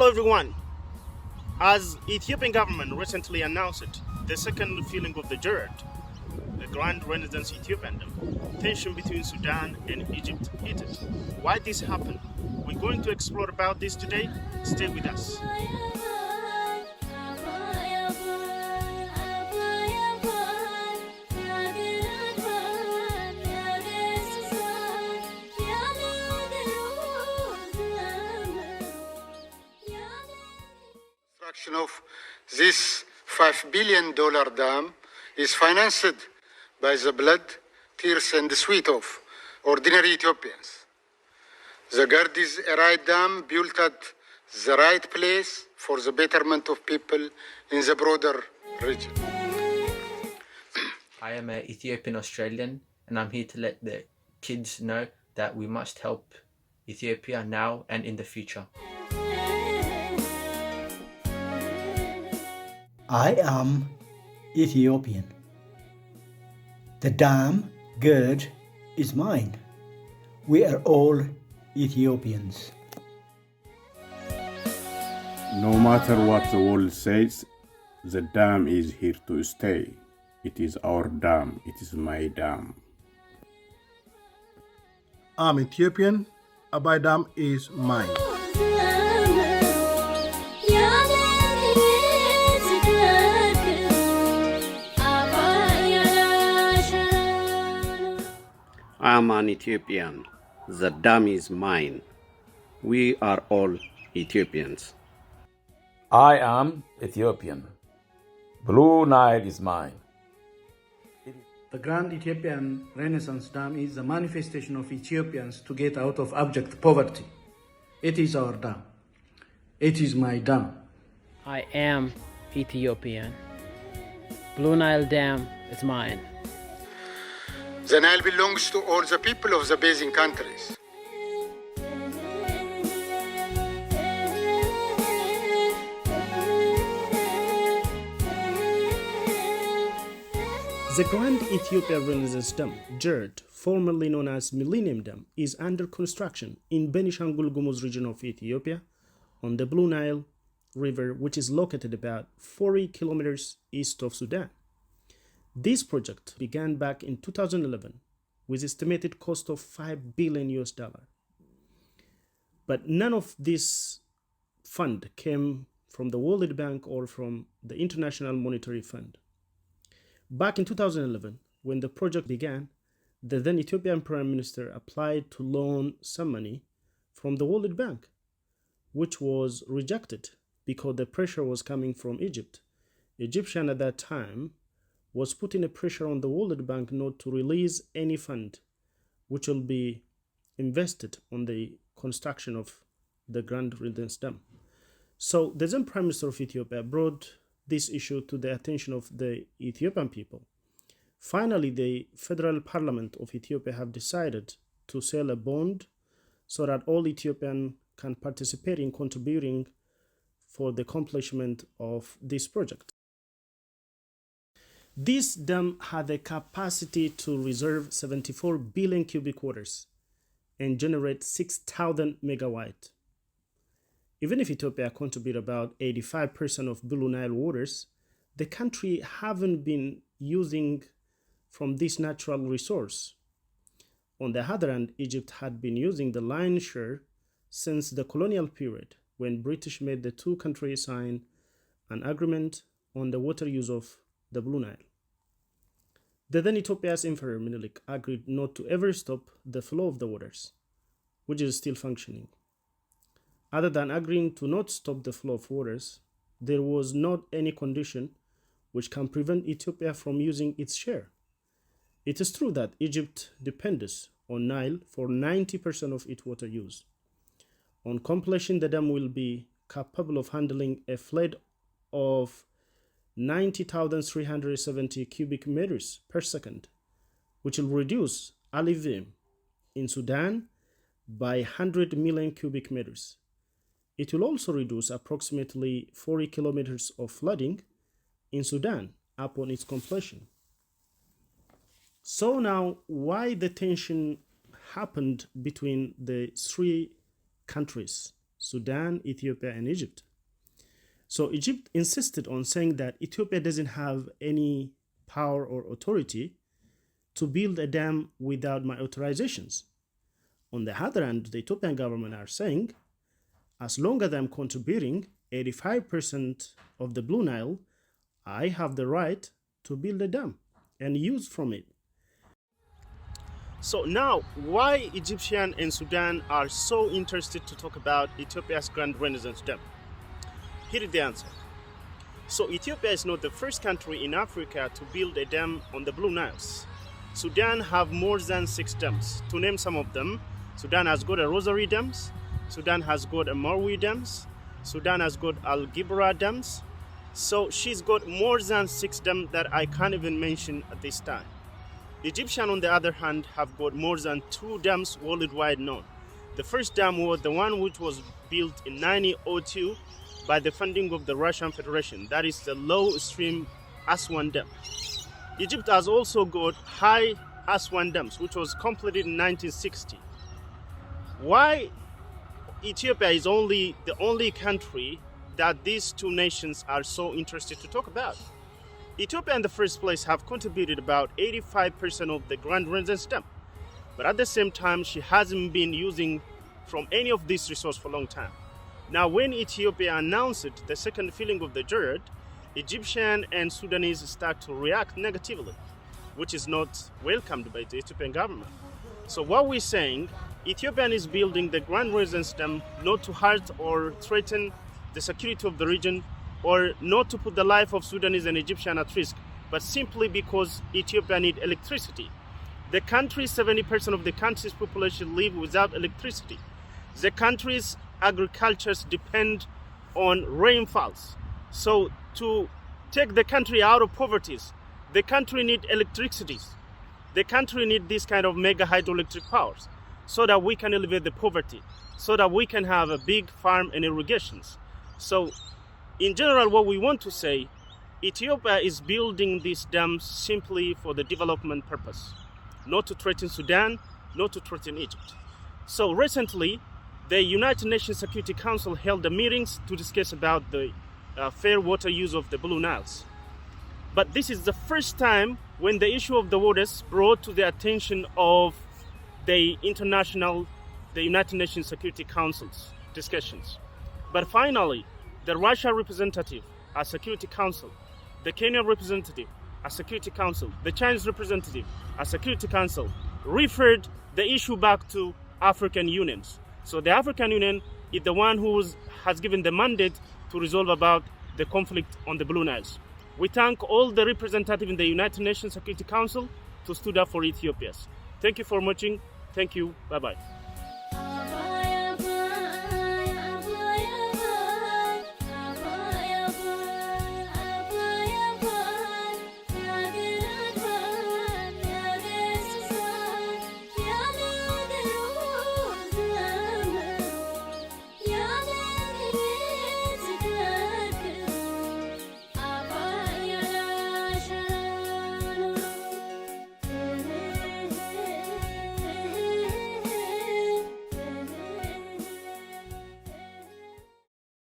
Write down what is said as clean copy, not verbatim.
Hello everyone. As Ethiopian government recently announced the second filling of the GERD, the Grand Renaissance Ethiopian Dam, tension between Sudan and Egypt heated. Why this happened? We're going to explore about this today. Stay with us. Construction of this $5 billion dam is financed by the blood, tears, and sweat of ordinary Ethiopians. The GERD is a right dam built at the right place for the betterment of people in the broader region. I am an Ethiopian Australian, and I'm here to let the kids know that we must help Ethiopia now and in the future. I am Ethiopian. The dam, GERD, is mine. We are all Ethiopians. No matter what the world says, the dam is here to stay. It is our dam. It is my dam. I'm Ethiopian. Abay dam is mine. I'm an Ethiopian. The dam is mine. We are all Ethiopians. I am Ethiopian. Blue Nile is mine. The Grand Ethiopian Renaissance Dam is a manifestation of Ethiopians to get out of abject poverty. It is our dam. It is my dam. I am Ethiopian. Blue Nile Dam is mine. The Nile belongs to all the people of the basin countries. The Grand Ethiopian Renaissance Dam, GERD, formerly known as Millennium Dam, is under construction in Benishangul Gumuz region of Ethiopia on the Blue Nile River, which is located about 40 kilometers east of Sudan. This project began back in 2011 with estimated cost of $5 billion US. But none of this fund came from the World Bank or from the International Monetary Fund. Back in 2011, when the project began, the then Ethiopian Prime Minister applied to loan some money from the World Bank, which was rejected because the pressure was coming from Egypt. Egyptian at that time was putting a pressure on the World Bank not to release any fund which will be invested on the construction of the Grand Renaissance Dam. So the then Prime Minister of Ethiopia brought this issue to the attention of the Ethiopian people. Finally, the Federal Parliament of Ethiopia have decided to sell a bond so that all Ethiopians can participate in contributing for the accomplishment of this project. This dam had the capacity to reserve 74 billion cubic waters and generate 6,000 megawatt. Even if Ethiopia contributes about 85% of Blue Nile waters, the country haven't been using from this natural resource. On the other hand, Egypt had been using the lion's share since the colonial period, when British made the two countries sign an agreement on the water use of the Blue Nile. The then Ethiopia's Emperor Menelik agreed not to ever stop the flow of the waters, which is still functioning. Other than agreeing to not stop the flow of waters, there was not any condition which can prevent Ethiopia from using its share. It is true that Egypt depends on Nile for 90% of its water use. On completion, the dam will be capable of handling a flood of 90,370 cubic meters per second, which will reduce alluvium in Sudan by 100 million cubic meters. It will also reduce approximately 40 kilometers of flooding in Sudan upon its completion. So now, why the tension happened between the three countries, Sudan, Ethiopia, and Egypt. So Egypt insisted on saying that Ethiopia doesn't have any power or authority to build a dam without my authorizations. On the other hand, the Ethiopian government are saying, as long as I'm contributing 85% of the Blue Nile, I have the right to build a dam and use from it. So now, why Egyptian and Sudan are so interested to talk about Ethiopia's Grand Renaissance Dam? Here is the answer. So Ethiopia is not the first country in Africa to build a dam on the Blue Niles. Sudan have more than 6 dams. To name some of them, Sudan has got a Rosary dams, Sudan has got a Marwi dams, Sudan has got Al Gibra dams. So she's got more than 6 dams that I can't even mention at this time. Egyptian, on the other hand, have got more than 2 dams worldwide known. The first dam was the one which was built in 1902 by the funding of the Russian Federation. That is the low stream Aswan Dam. Egypt has also got high Aswan dams, which was completed in 1960. Why Ethiopia is the only country that these 2 nations are so interested to talk about? Ethiopia in the first place have contributed about 85% of the Grand Renaissance Dam. But at the same time, she hasn't been using from any of these resources for a long time. Now, when Ethiopia announced the second filling of the GERD, Egyptian and Sudanese start to react negatively, which is not welcomed by the Ethiopian government. So what we're saying, Ethiopian is building the Grand Renaissance Dam not to hurt or threaten the security of the region, or not to put the life of Sudanese and Egyptian at risk, but simply because Ethiopia needs electricity. The country, 70% of the country's population live without electricity. The country's agriculture depend on rainfalls. So to take the country out of poverty, the country needs electricity. The country needs this kind of mega hydroelectric powers so that we can alleviate the poverty, so that we can have a big farm and irrigations. So in general, what we want to say, Ethiopia is building these dams simply for the development purpose, not to threaten Sudan, not to threaten Egypt. So recently, the United Nations Security Council held meetings to discuss about the fair water use of the Blue Niles. But this is the first time when the issue of the waters brought to the attention of the United Nations Security Council's discussions. But finally, the Russia representative at Security Council, the Kenyan representative at Security Council, the Chinese representative at Security Council referred the issue back to African unions. So the African Union is the one who has given the mandate to resolve about the conflict on the Blue Niles. We thank all the representatives in the United Nations Security Council to stood up for Ethiopians. Thank you for watching. Thank you. Bye-bye.